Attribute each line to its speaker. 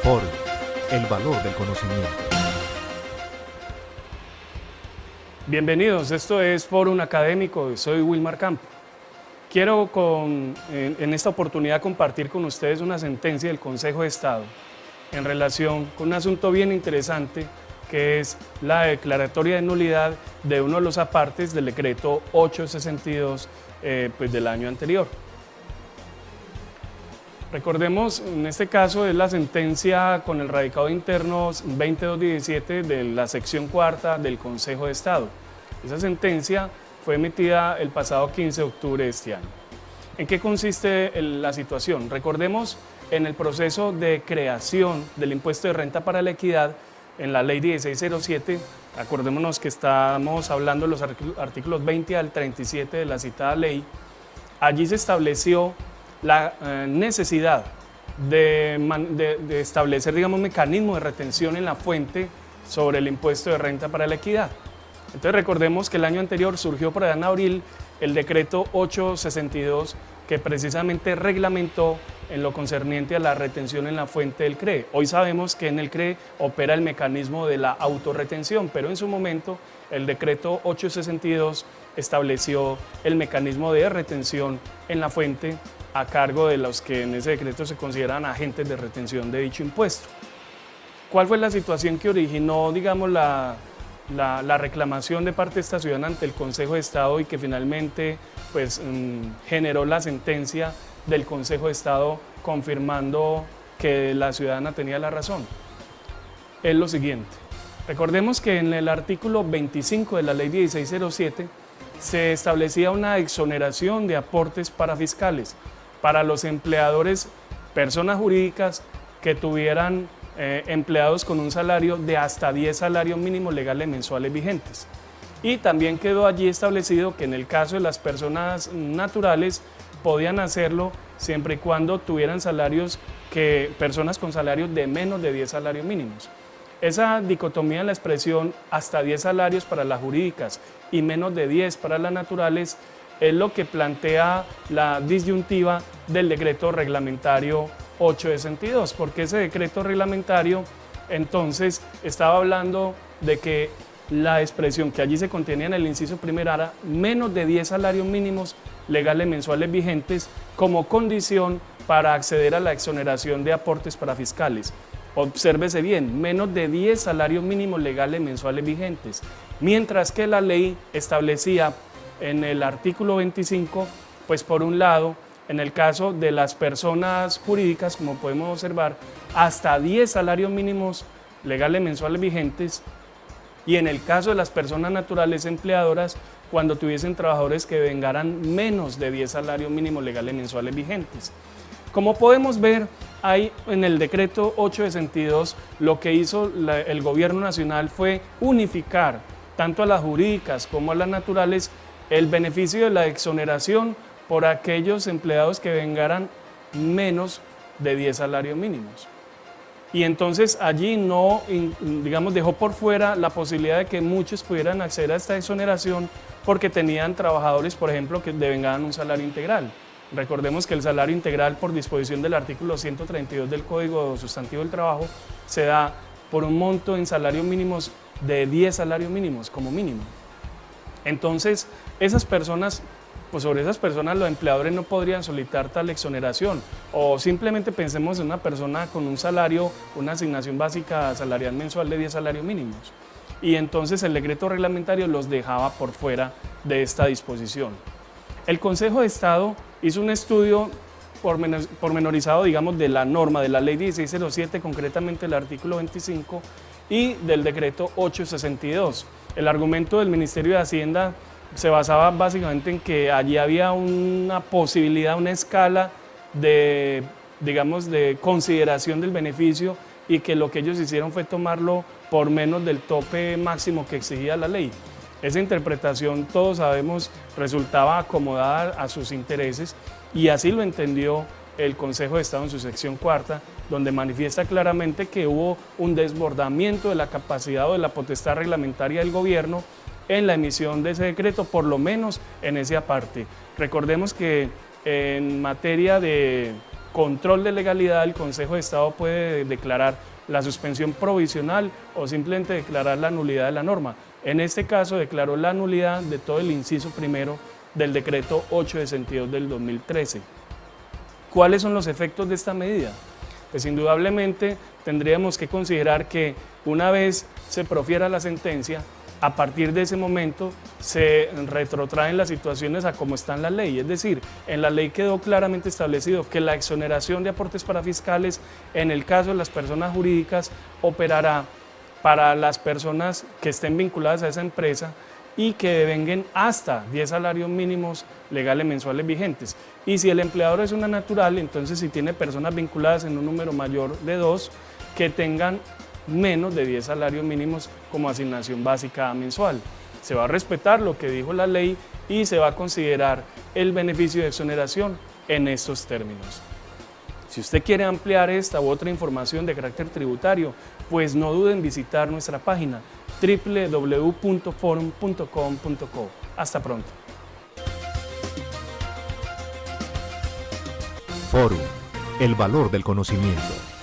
Speaker 1: Foro, el valor del conocimiento.
Speaker 2: Bienvenidos, esto es Fórum Académico, soy Wilmar Campo. Quiero en esta oportunidad compartir con ustedes una sentencia del Consejo de Estado en relación con un asunto bien interesante que es la declaratoria de nulidad de uno de los apartes del decreto 862 del año anterior. Recordemos, en este caso es la sentencia con el radicado interno 20217 de la sección cuarta del Consejo de Estado. Esa sentencia fue emitida el pasado 15 de octubre de este año. ¿En qué consiste la situación? Recordemos, en el proceso de creación del impuesto de renta para la equidad, en la ley 1607, acordémonos que estamos hablando de los artículos 20 al 37 de la citada ley, allí se estableció la necesidad de establecer, digamos, un mecanismo de retención en la fuente sobre el impuesto de renta para la equidad. Entonces recordemos que el año anterior surgió por allá en abril el decreto 862 que precisamente reglamentó en lo concerniente a la retención en la fuente del CRE. Hoy sabemos que en el CRE opera el mecanismo de la autorretención, pero en su momento el decreto 862 estableció el mecanismo de retención en la fuente a cargo de los que en ese decreto se consideran agentes de retención de dicho impuesto. ¿Cuál fue la situación que originó, digamos, la reclamación de parte de esta ciudadana ante el Consejo de Estado y que finalmente generó la sentencia del Consejo de Estado confirmando que la ciudadana tenía la razón? Es lo siguiente. Recordemos que en el artículo 25 de la ley 1607 se establecía una exoneración de aportes parafiscales para los empleadores, personas jurídicas que tuvieran empleados con un salario de hasta 10 salarios mínimos legales mensuales vigentes. Y también quedó allí establecido que en el caso de las personas naturales podían hacerlo siempre y cuando tuvieran personas con salarios de menos de 10 salarios mínimos. Esa dicotomía en la expresión hasta 10 salarios para las jurídicas y menos de 10 para las naturales es lo que plantea la disyuntiva del decreto reglamentario 862, porque ese decreto reglamentario entonces estaba hablando de que la expresión que allí se contenía en el inciso primero era menos de 10 salarios mínimos legales mensuales vigentes como condición para acceder a la exoneración de aportes parafiscales. Obsérvese bien, menos de 10 salarios mínimos legales mensuales vigentes, mientras que la ley establecía en el artículo 25, pues por un lado, en el caso de las personas jurídicas, como podemos observar, hasta 10 salarios mínimos legales mensuales vigentes, y en el caso de las personas naturales empleadoras, cuando tuviesen trabajadores que vengaran menos de 10 salarios mínimos legales mensuales vigentes. Como podemos ver, hay en el decreto 862, lo que hizo el gobierno nacional fue unificar tanto a las jurídicas como a las naturales el beneficio de la exoneración por aquellos empleados que vengaran menos de 10 salarios mínimos. Y entonces allí no, digamos, dejó por fuera la posibilidad de que muchos pudieran acceder a esta exoneración porque tenían trabajadores, por ejemplo, que devengaban un salario integral. Recordemos que el salario integral, por disposición del artículo 132 del Código Sustantivo del Trabajo, se da por un monto en salarios mínimos de 10 salarios mínimos como mínimo. Entonces, esas personas, pues sobre esas personas los empleadores no podrían solicitar tal exoneración, o simplemente pensemos en una persona con un salario, una asignación básica salarial mensual de 10 salarios mínimos, y entonces el decreto reglamentario los dejaba por fuera de esta disposición. El Consejo de Estado hizo un estudio pormenorizado, digamos, de la norma de la ley 1607, concretamente el artículo 25, y del decreto 862. El argumento del Ministerio de Hacienda se basaba básicamente en que allí había una posibilidad, una escala de, digamos, de consideración del beneficio y que lo que ellos hicieron fue tomarlo por menos del tope máximo que exigía la ley. Esa interpretación, todos sabemos, resultaba acomodada a sus intereses y así lo entendió el Consejo de Estado en su sección cuarta, donde manifiesta claramente que hubo un desbordamiento de la capacidad o de la potestad reglamentaria del gobierno en la emisión de ese decreto, por lo menos en esa parte. Recordemos que en materia de control de legalidad, el Consejo de Estado puede declarar la suspensión provisional o simplemente declarar la nulidad de la norma. En este caso declaró la nulidad de todo el inciso primero del decreto 862 del 2013. ¿Cuáles son los efectos de esta medida? Pues indudablemente tendríamos que considerar que una vez se profiera la sentencia, a partir de ese momento se retrotraen las situaciones a como está en la ley. Es decir, en la ley quedó claramente establecido que la exoneración de aportes parafiscales en el caso de las personas jurídicas operará para las personas que estén vinculadas a esa empresa y que devenguen hasta 10 salarios mínimos legales mensuales vigentes. Y si el empleador es una natural, entonces si tiene personas vinculadas en un número mayor de 2, que tengan menos de 10 salarios mínimos como asignación básica mensual. Se va a respetar lo que dijo la ley y se va a considerar el beneficio de exoneración en estos términos. Si usted quiere ampliar esta u otra información de carácter tributario, pues no duden en visitar nuestra página www.forum.com.co. Hasta pronto.
Speaker 1: Forum, el valor del conocimiento.